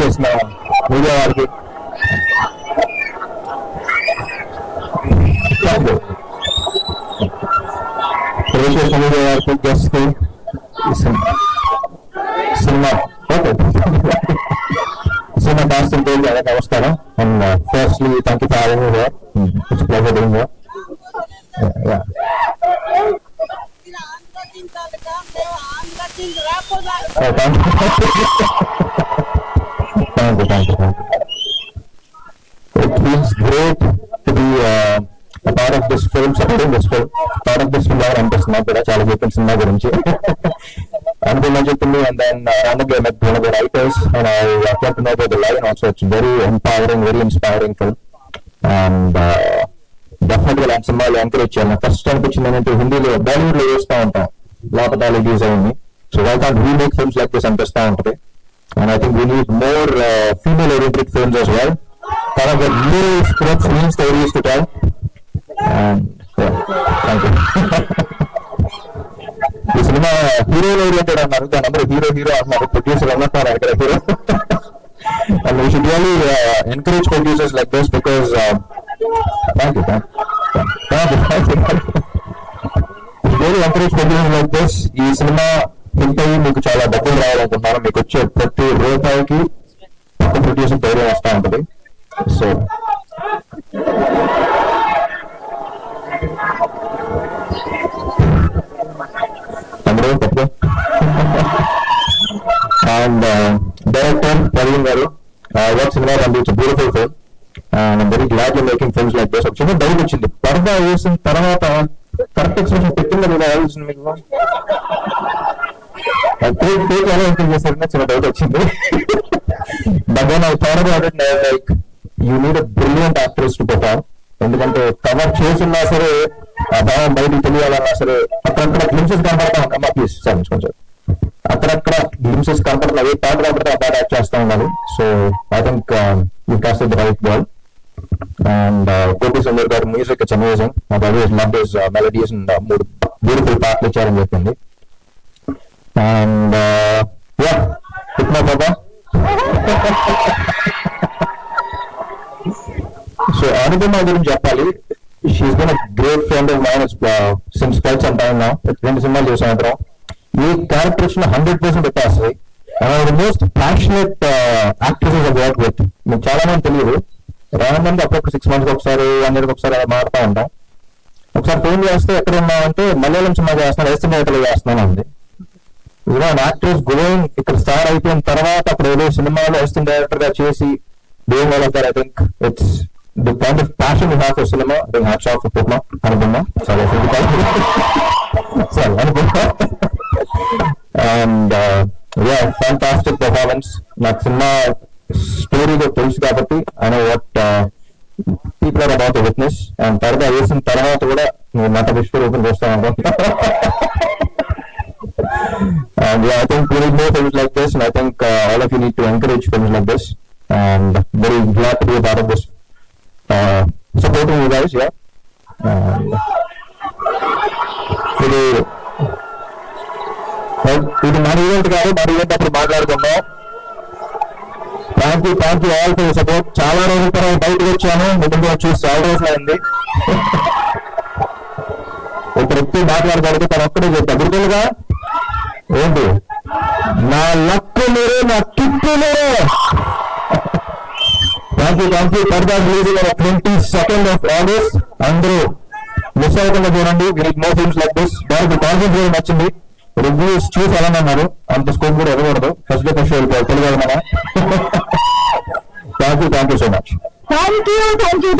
చేసిన మీడియా వారికి, చేసిన మీడియా వారికి, గెస్ట్ కి, సినిమా సినిమా డాన్సింగ్ పేరు నమస్కారం. And firstly thank you for having me here. It's pleasure being here. Thank you. It feels great to be a part of this film, supporting this film. Part of this film అనిపిస్తున్నా కూడా చాలా చెప్పిన cinema గురించి అనుకుని చెప్పింది. And then randomly I met one of the writers and I got to know about the line also. It's very empowering, very inspiring film. And definitely ఆ సినిమాలో encourage చేయాలి. First అనిపించింది ఏంటంటే హిందీలో బాలీవుడ్ లో వేస్తూ ఉంటాం, లోపల రిలీజ్ అయింది. So why can't we make films like this అనిపిస్తూ ఉంటుంది. And I think we need more female oriented films as well. Kind of get new scripts, new stories to tell. And yeah, thank you. ఈ cinema hero oriented అన్నారు, దాని అందరూ hero అన్నారు. Producer అన్నారు ఇక్కడ hero. And we should really encourage producers like this because thank you. Really encourage producers like this. ఈ cinema hit అయ్యి మీకు చాలా డబ్బులు రావాలనుకుంటున్నాను. మీకు వచ్చే ప్రతి రూపాయికి పక్క ప్రొడ్యూసర్ పేరు వస్తూ ఉంటుంది. సో అండ్ డైరెక్టర్ ప్రవీణ్ గారు వర్క్ సినిమా పంపించి beautiful film. And I'm very glad you making films like this. ఒక చిన్న డౌట్ వచ్చింది, పరదా వేసిన తర్వాత కరెక్ట్ ఎక్స్ప్రెషన్ పెట్టిందా లేదా ఆలోచన మీకు? ఎలా ఎంటర్ చేశారని చిన్న డౌట్ వచ్చింది. But then I thought about it, like you need a brilliant actress to perform. ఎందుకంటే కవర్ చేసున్నా సరే, ఆ భావం బయటకు తెలియాలన్నా సరే, అక్కడక్కడ గ్లిమ్సెస్ కనపడతా ఉంటాం. అమ్మా ప్లీజ్ సార్ కొంచెం అక్కడక్కడ గ్లిమ్సెస్ కనపడుతున్నాయి. ఏ పాట కనపడితే ఆ పాట యాక్ట్ చేస్తూ ఉండాలి. So I think you cast the right ball. And Gopi Sundar garu music it's amazing. నాకు always love his melodies and beautiful పాటలు ఇచ్చారని చెప్పింది. అండ్ యా హిట్మా బాబా. సో అనుపమ గురించి చెప్పాలి. She's been a great friend of mine since quite some time now. 2 సినిమాలు చేసాం అందరం. ఈ క్యారెక్టర్ ఇచ్చిన 100% పెట్టేస్తుంది. And the most passionate actresses of work with. మీకు చాలా మంది తెలియదు, రానండి అప్పుడప్పుడు 6 months ఒకసారి 1 year ఒకసారి అలా మారుతూ ఉంటాం. ఒకసారి ఫోన్ చేస్తే ఎక్కడ ఉన్నామంటే మలయాళం సినిమా చేస్తున్నాను, ఎస్టిమేటర్లు చేస్తున్నాను అంది. ఇదిగో యాక్టర్స్ గోయింగ్ ఇక్కడ స్టార్ అయిపోయిన తర్వాత అప్పుడు ఏదో సినిమాలో అసిస్టెంట్ డైరెక్టర్ గా చేసి doing all of that. I think it's the kind of passion you have for cinema. I think hats off for పుట్నా అనుకున్నా. సారీ అనుకున్నా. And yeah fantastic performance. నాకు సినిమా స్టోరీగా తెలుసు కాబట్టి I know what people are about to witness. And తర్వాత వేసిన తర్వాత కూడా నువ్వు నట విశ్వరూపం చేస్తావు అనుకో. And yeah, I think we need more films like this, and I think all of you need to encourage films like this. And very glad to be a part of this, supporting you guys. Yeah. ఇది మన event కాదు, మన event అప్పుడు మాట్లాడుకుందాం. Thank you all for support. చాలా రోజుల తర్వాత బయటకు వచ్చాను, ముందు చూసి చాలా రోజులు అయింది. ఇప్పుడు ఎక్కువ మాట్లాడకూడదు, తను ఒక్కడే దగ్గరగా ఏంటి నా లక్కు మీరే, నా కిక్కు మీరే. Thank you. Purdah release 22nd of August. అందరూ మిస్ అవ్వకుండా చూడండి. We need more films like this. దానికి కాన్సెప్ట్ కూడా నచ్చింది. రివ్యూస్ చూసి ఎలా అన్నారు, అంత స్కోప్ కూడా ఇవ్వకూడదు. ఫస్ట్ డే ఫస్ట్ తెలుగు మన. Thank you so much. Thank you.